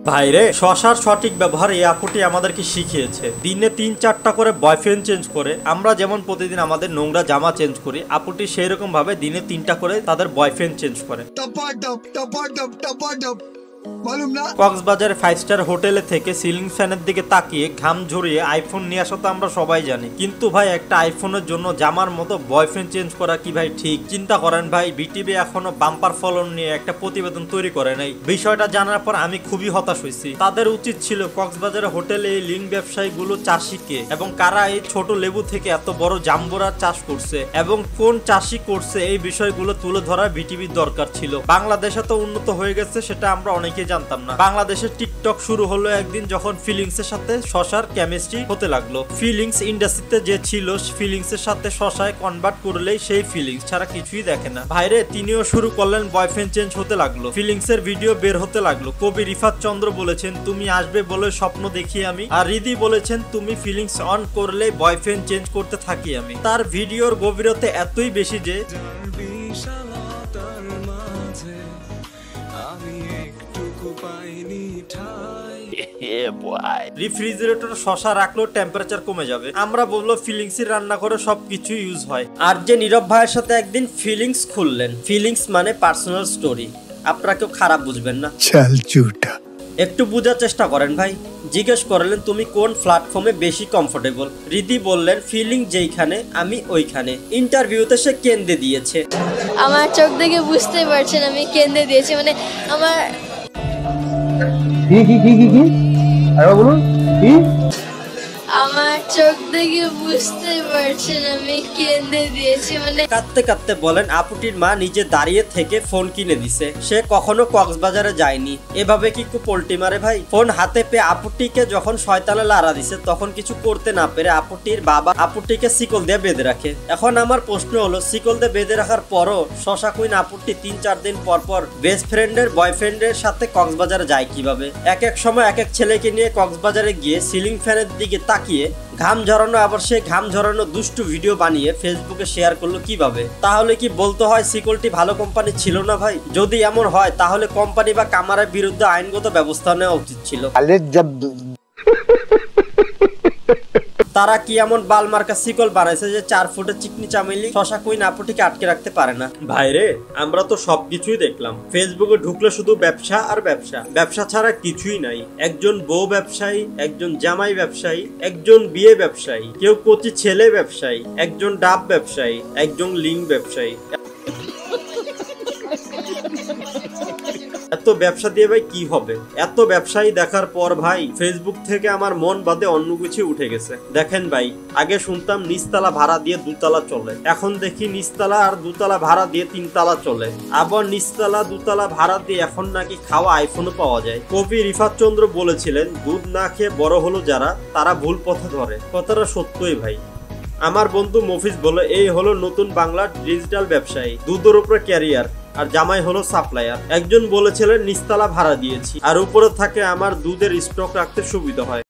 ভাইরে শশার সঠিক ব্যবহার এই আপুটি আমাদেরকে শিখিয়েছে। দিনে 3-4টা করে বয়ফ্রেন্ড চেঞ্জ করে, আমরা যেমন প্রতিদিন আমাদের নোংরা জামা চেঞ্জ করি, আপুটি সেই রকম ভাবে দিনে 3টা করে তাদের বয়ফ্রেন্ড চেঞ্জ করে। কক্সবাজারের 5 স্টার হোটেলে থেকে সিলিং ফ্যানের দিকে তাকিয়ে ঘাম ঝরিয়ে আইফোন নিয়ে আসা তো আমরা সবাই জানি, কিন্তু ভাই একটা আইফোনের জন্য জামার মতো বয়ফ্রেন্ড চেঞ্জ করা কি ভাই ঠিক? চিন্তা করেন ভাই, বিটিভি এখনো বাম্পার ফলন নিয়ে একটা প্রতিবেদন তৈরি করে নাই। বিষয়টা জানার পর আমি খুবই হতাশ হয়েছি। তাদের উচিত ছিল কক্সবাজারের হোটেলে এই লিঙ্ক ব্যবসায়ীগুলো চাষি কে এবং কারা এই ছোট লেবু থেকে এত বড় জাম্বুরার চাষ করছে এবং কোন চাষি করছে, এই বিষয়গুলো তুলে ধরা বিটিভির দরকার ছিল। বাংলাদেশে তো উন্নত হয়ে গেছে, সেটা আমরা অনেকে জানতাম না। বাংলাদেশের টিকটক শুরু হলো একদিন যখন ফিলিংস এর সাথে শশার কেমিস্ট্রি হতে লাগলো। ফিলিংস ইন্ডাস্ট্রিতে যে ছিল, ফিলিংস এর সাথে শশায় কনভার্ট করলেই সেই ফিলিংস ছাড়া কিছুই দেখে না। ভাইরে তিনিও শুরু করলেন বয়ফ্রেন্ড চেঞ্জ হতে লাগলো, ফিলিংস এর ভিডিও বের হতে লাগলো। কবি রিফাত চন্দ্র বলেছেন তুমি আসবে বলে স্বপ্ন দেখি আমি, আর রিদি বলেছেন তুমি ফিলিংস অন করলে বয়ফ্রেন্ড চেঞ্জ করতে থাকি আমি। তার ভিডিওর গভীরতা এতই বেশি যে রেফ্রিজারেটর শশা রাখলেও টেম্পারেচার কমে যাবে। আমরা বললো ফিলিংস এর রান্না করে সবকিছু ইউজ হয়। আর যে নীরব ভাইয়ের সাথে একদিন ফিলিংস খুললেন, ফিলিংস মানে পার্সোনাল স্টোরি, আপনারা কেউ খারাপ বুঝবেন না। একটু বোঝার চেষ্টা করেন ভাই। জিজ্ঞেস করলেন তুমি কোন প্ল্যাটফর্মে বেশি কমফোর্টেবল, রিদি বললেন ফিলিং যেইখানে আমি ওইখানে। ইন্টারভিউতে সে কেন্দ্রে দিয়েছে। আমার চোখ দেখে বুঝতে পারছেন আমি কেন্দ্রে দিয়েছি, মানে আমার আমার চোখ দেখে বুঝতে পারছেন আমি কেন্দ্রে দিয়েছি, মানে কাঁদতে কাঁদতে বলেন আপুটির মা নিজে দাঁড়িয়ে থেকে ফোন কিনে দিছে, সে কখনো কক্সবাজারে যায়নি। এভাবে কি পোল্টি মারে ভাই? ফোন হাতে পেয়ে আপুটিকে যখন শয়তানে লাড়া দিছে, তখন কিছু করতে না পেরে আপুটির বাবা আপুটিকে শিকল দিয়ে বেঁধে রাখে। এখন আমার প্রশ্ন হলো, শিকল দিয়ে বেঁধে রাখার পরও শশা কুইন আপুটি 3-4 দিন পর পর বেস্ট ফ্রেন্ডের বয়ফ্রেন্ডের সাথে কক্সবাজারে যায় কিভাবে? এক এক সময় এক এক ছেলেকে নিয়ে কক্সবাজারে গিয়ে সিলিং ফ্যানের দিকে তাকিয়ে ঘাম ঝরানো, আবার সে ঘাম ঝরানো দুষ্টু ভিডিও বানিয়ে ফেসবুকে শেয়ার করলো কিভাবে? তাহলে কি বলতে হয় সিকলটি ভালো কোম্পানি ছিল না ভাই? যদি এমন হয় তাহলে কোম্পানি বা কামারের বিরুদ্ধে আইনগত ব্যবস্থা নেওয়া উচিত ছিল। তারা কি এমন বাল মার্কা শিকল বানাইছে যে 4 ফুটের চিকনি চামেলি শশা কুইন আপুটিকে আটকে রাখতে পারে না? ভাইরে আমরা তো সবকিছুই দেখলাম। ফেসবুকে ঢুকলে শুধু ব্যবসা আর ব্যবসা, ব্যবসা ছাড়া কিছুই নাই। একজন বউ ব্যবসায়ী, একজন জামাই ব্যবসায়ী, একজন বিয়ে ব্যবসায়ী, কেউ কচি ছেলে ব্যবসায়ী, একজন ডাব ব্যবসায়ী, একজন লিঙ্ক ব্যবসায়ী। এত ব্যবসা দিয়ে ভাই কি হবে? এত ব্যবসায়ী দেখার পর ভাই ফেসবুক থেকে আমার মন বাদে অন্য কিছু উঠে গেছে। দেখেন ভাই, আগে শুনতাম নিচতলা ভাড়া দিয়ে 2তলা চলে, এখন দেখি নিচতলা আর 2তলা ভাড়া দিয়ে 3তলা চলে, আবার নিচতলা 2তলা ভাড়া দিয়ে এখন নাকি খাওয়া আইফোনও পাওয়া যায়। কবি রিফাত চন্দ্র বলেছিলেন দুধ না খেয়ে বড় হলো যারা, তারা ভুল পথে ধরে। কথাটা সত্যই ভাই। আমার বন্ধু মফিজ বলে এই হলো নতুন বাংলার ডিজিটাল ব্যবসায়ী, দুধের উপরে ক্যারিয়ার আর জামাই হলো সাপ্লায়ার। একজন বলেছিলেন নিচতলা ভাড়া দিয়েছি আর উপরে থাকে আমার দুধের স্টক রাখতে সুবিধা হয়।